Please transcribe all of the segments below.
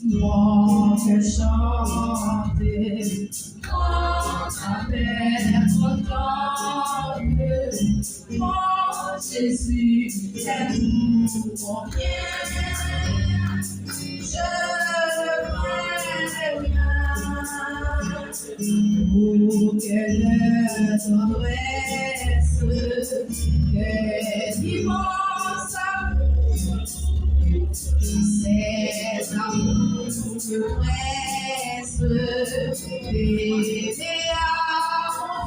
Moi que chanter, moi avec autant de mon Jésus est tout mon bien. Je ne ferai rien pour quelle tendresse, quel immense amour, c'est amour que presse bébé à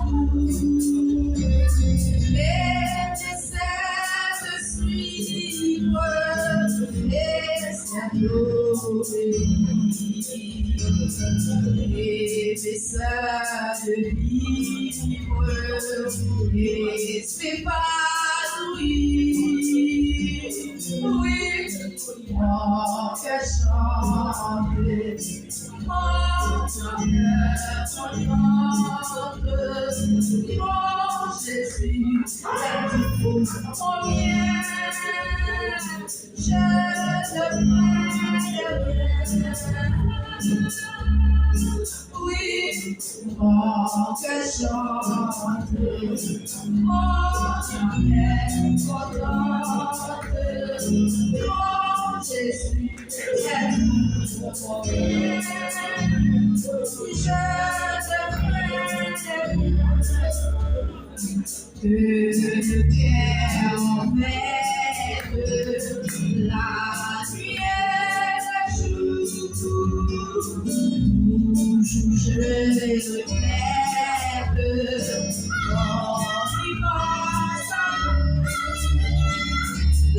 mon tour. Mais j'essaie de suivre les signaux et ça de vivre et s'épanouir. Oui, moi que chanter, mon cœur chante, mon Jésus est tout mon bien. Je ne ferai rien. Oui, mon cœur chante, mon cœur contente, mon Jésus est tout mon bien. Je ne ferai rien. Que le cœur envers la nuit et le jour, toujours je répète mon immense amour.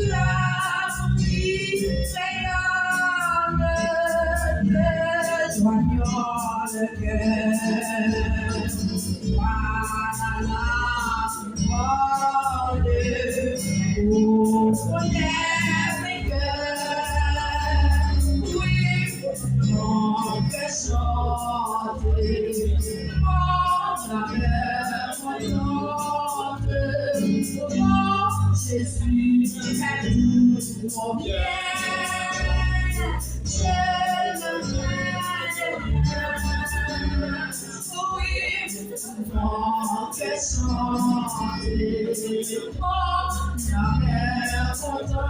L'amour qui rayonne, rejoignant le cœur. Voilà la parole au premier cœur. Oui, mon cœur chante, mon cœur contente, mon Jésus est tout mon bien. Je ne ferai rien. Oui, mon cœur chante, mon cœur contente,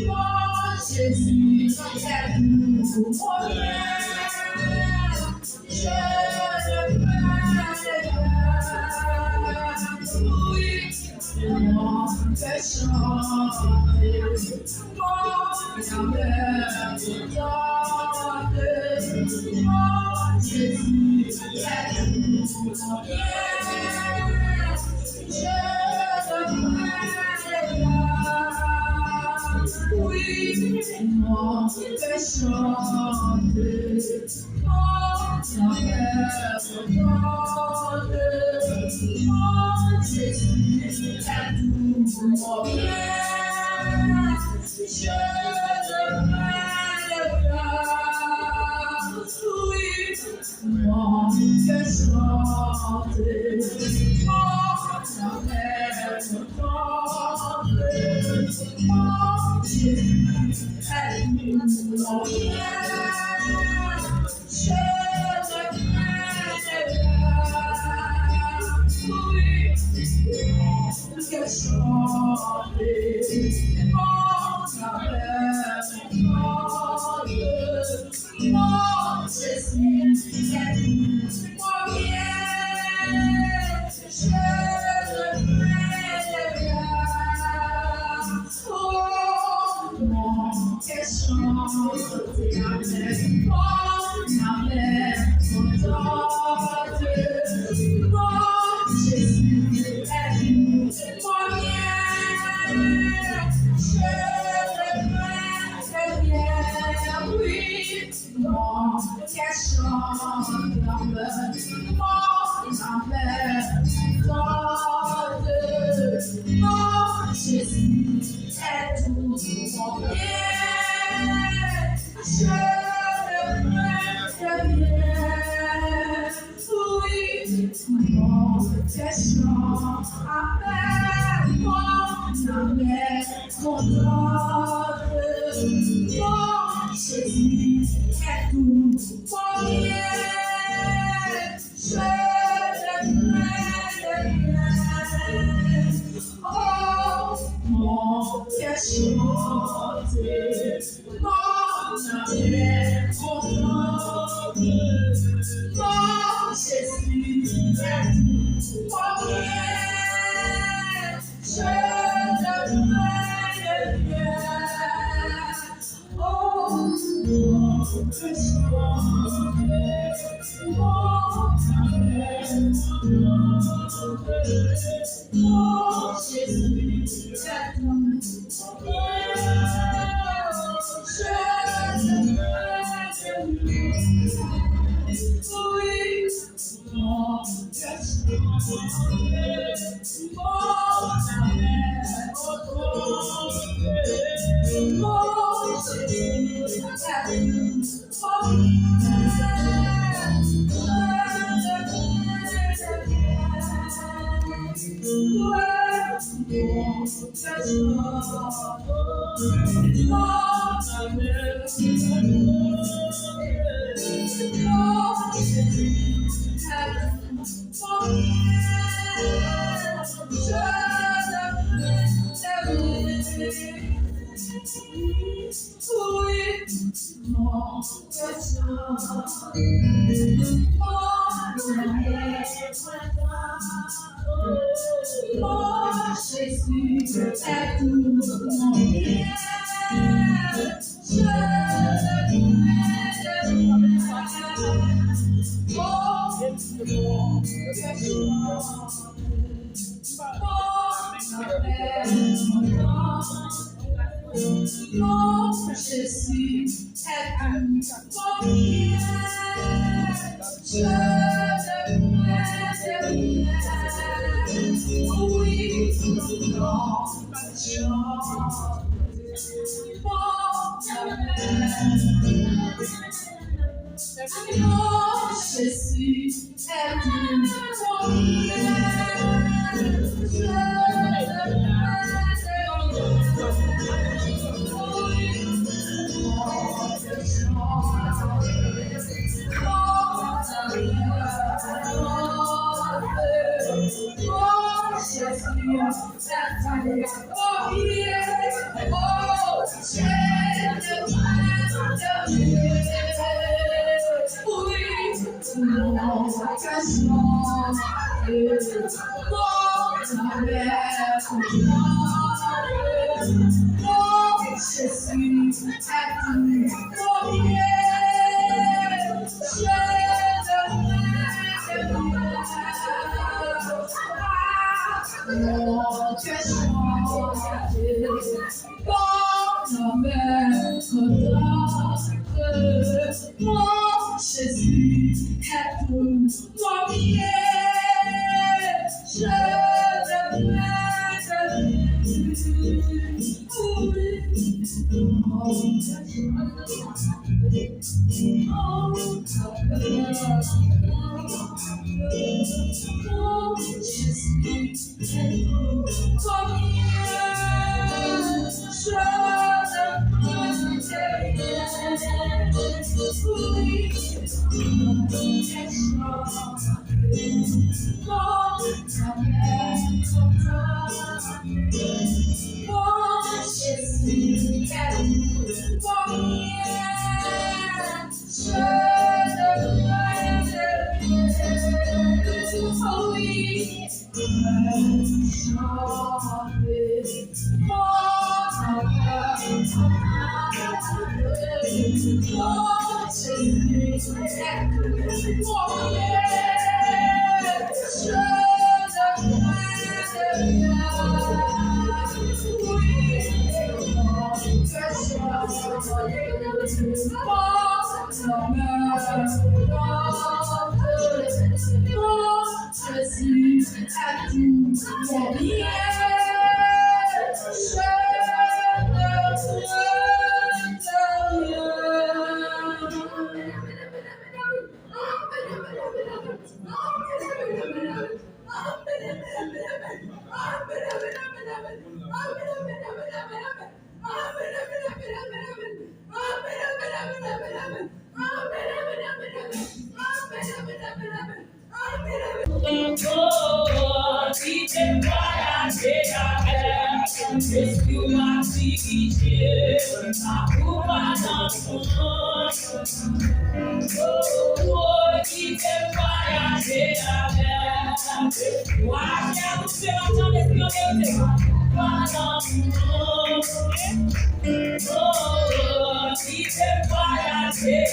mon Jésus est tout mon bien. Je ne ferai rien. Oui, mon cœur chante, mon cœur contente, mon Jésus est tout mon bien. Je ne ferai rien. Oui, mon cœur chante, mon cœur contente, mon Jésus est tout mon bien. Je ne ferai rien. Oui, mon cœur chante, mon cœur contente, mon Jésus est tout mon bien. Je ne ferai rien. Oui, mon cœur chante, mon cœur contente, mon Jésus est tout mon bien. Je ne ferai rien. Oh, mon cœur chante, mon cœur contente, mon Jésus est tout mon bien. Je ne ferai rien. Oui, mon cœur chante, mon cœur contente, mon Jésus est tout mon bien. Je ne ferai rien. Oui, mon cœur chante, avec mon cœur contente, mon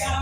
Oh,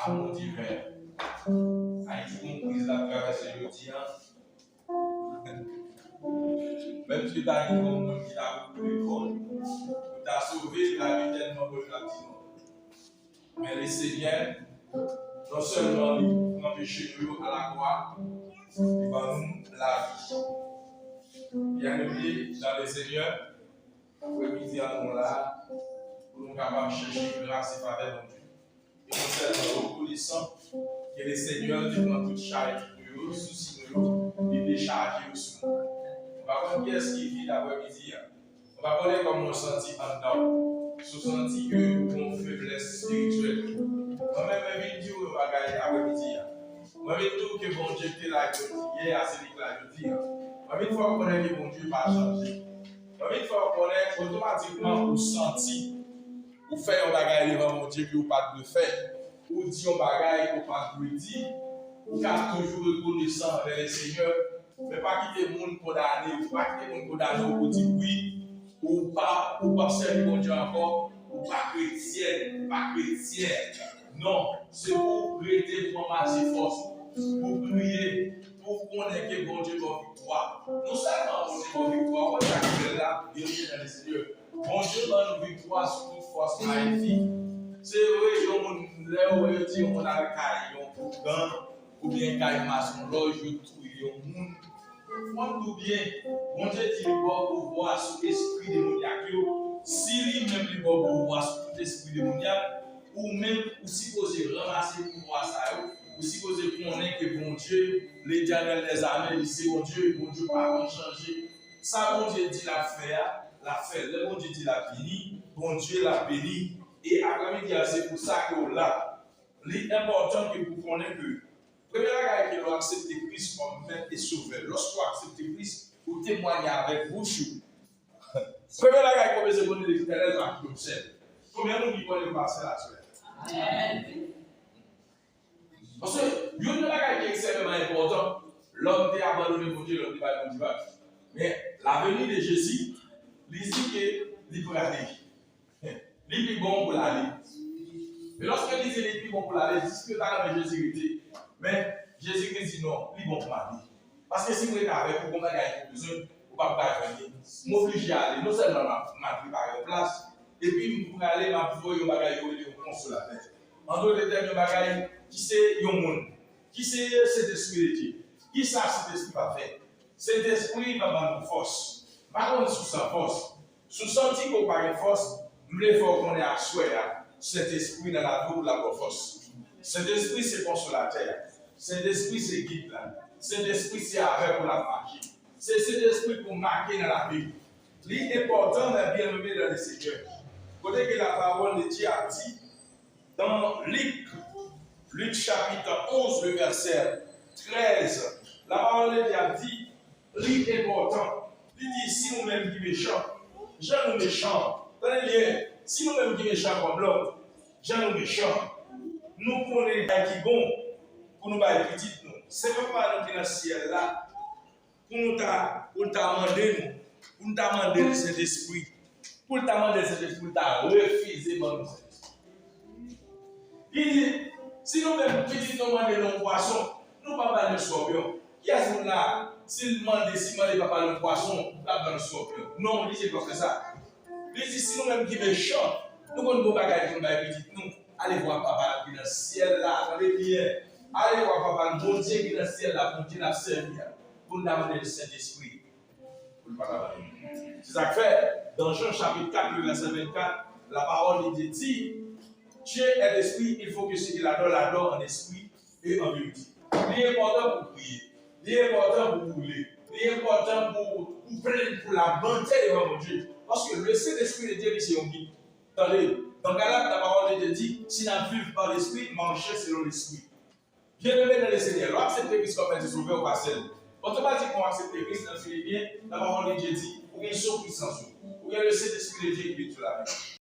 à mon divin. Haïti comprise la traversée jeudi. Même si tu as dit au monde qui t'a coupé l'école, tu t'as sauvé la vie tellement que tu as dit. Mais le Seigneur, non seulement il empêche nous à la croix, il va nous la vie. Bien aimé dans le Seigneur, pour éviter à nous là, pour nous capables de chercher grâce et faveur de Dieu. Et nous sommes reconnaissants que le Seigneur nous prend toute charge de nous, souci de nous, il décharge sur nous. On va voir qui est-ce qui vit l'après-midi. On va connaître comment on sentit en dedans. Se sentit que nous avons une faiblesse spirituelle. Moi-même, je vais dire que je vais l'après-midi. Moi, je vais tout que bon Dieu était là hier, c'est lui là, je dis. Moi, une fois qu'on connaît que bon Dieu n'a pas changé. Moi, une fois qu'on connaît, automatiquement, vous sentez, vous faites un bagage devant mon Dieu que vous pas de faire. Vous dites un bagage que vous pas de dire. Vous êtes toujours reconnaissant envers le Seigneur. Mais pas quitter le monde condamné, pas quitter le monde condamné pour dire oui, ou pas servir mon Dieu encore, ou pas chrétien, pas chrétien. Non, c'est pour prêter, pour marcher force, pour prier, pour connaître que bon Dieu va victoire. Non seulement bon Dieu va victoire, on va là, bien dans le Seigneur. Bon Dieu va nous victoire sur toute force magnifique. C'est vrai, on dit on a le caillon pour gant, ou bien caillon maçon, loge, tout, il monde. Moi, bien, bon Dieu dit qu'il va pouvoir sur l'esprit démoniaque. Si lui-même il va pouvoir sur l'esprit démoniaque, ou même ou supposé ramasser le pouvoir ça, ou supposé connaître que bon Dieu, l'Éternel des armées, il sait bon Dieu pas changer. Ça, bon Dieu dit la fait. Le bon Dieu dit la béni, bon Dieu la béni. Et après-midi, c'est pour ça que là, l'important que vous connaissez que première chose que vous acceptez Christ comme maître et sauveur. Lorsque vous acceptez Christ, vous témoignez avec bouche. Première chose que vous connaissez l'Éternel va vous observer. Combien de nous connaissent passer la semaine? Parce que il y a une chose qui est extrêmement importante. L'homme est abandonné pour Dieu, l'homme n'est pas pour Dieu. Mais l'avenir de Jésus, il dit qu'il peut aller. Il est bon pour l'aller. Mais lorsque il dit qu'il est bon pour l'aller, il dit que tu as avec Jésus. Mais Jésus-Christ dit non, il est bon pour la vie. Parce que si vous êtes avec vous, vous avez besoin, vous ne pouvez pas venir. M'obliger à aller, non seulement m'a préparé une place, et puis vous aller, m'a préparé un bagage qui est consolateur. En d'autres termes, un bagage qui c'est un monde, qui c'est cet esprit de Dieu, qui ça cet esprit va faire. Cet esprit va avoir une force. Par contre, sous sa force, sous senti qu'on parle de force, nous devons qu'on ait à souhait cet esprit dans la vie ou la force. Cet esprit, c'est consolateur. Cet esprit, c'est guide. Cet esprit, c'est avec pour la marcher. C'est cet esprit pour marquer dans la vie. L'important est bien aimé dans le Seigneur. Côté que la parole de Dieu a dit, dans Luc chapitre 11, le verset 13, la parole de Dieu a dit, l'important. Il dit, si nous-mêmes qui méchants, gens nous méchants, tenez bien, si nous-mêmes qui méchants comme l'autre, gens nous méchants, nous connaissons qui bon pour nous faire petit nous. C'est pas nous qui dans le ciel là, pour nous demander pour nous demander cet esprit, pour nous demander cet esprit, pour nous refuser mon esprit. Il dit, si nous-mêmes petit nous demandons nos poissons, nous ne pouvons pas le scorpion. Qui est-ce là? S'il demande si nous ne pouvons pas le poisson, nous ne pouvons pas le scorpion. Non, il dit c'est parce que ça. Il dit si nous-mêmes qui méchants, nous ne pouvons pas garder nos petits nous. Allez voir papa qui est dans le ciel là, attendez bien. Allez voir papa, bon Dieu qui est dans le ciel là, pour Dieu la servir, pour nous demander le Saint-Esprit. C'est ça que fait, dans Jean chapitre 4, le verset 24, la parole de Dieu dit, Dieu est l'esprit, il faut que ce qu'il adore en esprit et en vérité. Il est important pour prier, il est important pour brûler, il est important pour prendre pour la bonté devant mon Dieu. Parce que le Saint-Esprit de Dieu, c'est un guide. Attendez, dans Galates, la parole de Dieu dit, si nous vivons par l'esprit, marchez selon l'esprit. Bien-aimé dans le Seigneur, l'accepter Christ comme un sauveur ou pas seul. Automatiquement, accepter Christ dans ce bien, la parole de Dieu dit, pour qu'il y ait une puissance, pour qu'il y ait le Saint-Esprit de Dieu qui vit sur la vie.